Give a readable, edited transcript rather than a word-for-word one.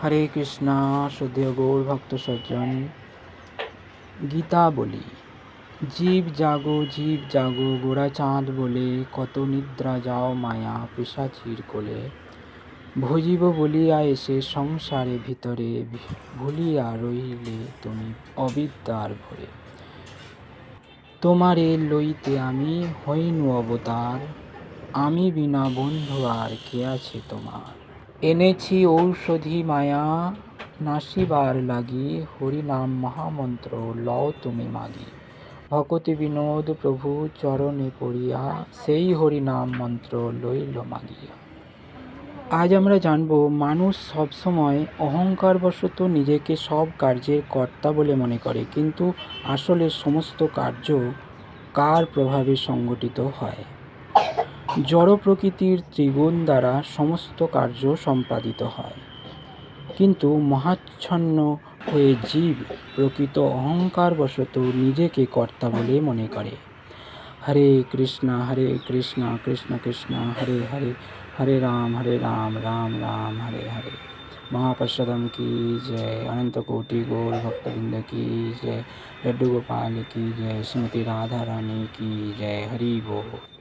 হরে কৃষ্ণা শ্রদ্ধেয় গৌর ভক্ত সজ্জন। গীতা বলি, জীব জাগো গোরা চাঁদ বলে, কত নিদ্রা যাও মায়া পিশাচির কোলে। ভজিব বলিয়া এসে সংসারে ভিতরে, ভুলিয়া রইলে তুমি অবিদ্যার ভরে। তোমারে লইতে আমি হইনু অবতার, আমি বিনা বন্ধু আর কে আছে তোমার। এনেছি ঔষধি মায়া নাশিবার লাগি, হরিনাম মহামন্ত্র লও তুমি মাগি। ভকতি বিনোদ প্রভু চরণে পড়িয়া, সেই হরিনাম মন্ত্র লইল মাগিয়া। আজ আমরা জানব, মানুষ সবসময় অহংকারবশত নিজেকে সব কার্যের কর্তা বলে মনে করে, কিন্তু আসলে সমস্ত কার্য কার প্রভাবে সংগঠিত হয়। জড় প্রকৃতির ত্রিগুণ দ্বারা সমস্ত কার্য সম্পাদিত হয়, কিন্তু মহাচ্ছন্ন হয়ে জীব প্রকৃত অহংকারবশত নিজেকে কর্তা বলে মনে করে। হরে কৃষ্ণ কৃষ্ণ কৃষ্ণ হরে হরে, হরে রাম রাম রাম হরে হরে। মহাপ্রসাদম की जय, अनंत कोटि गौर भक्तवृंद की जय, लड्डू गोपाल की जय, श्रीमती राधा रानी की जय। हरि बोल।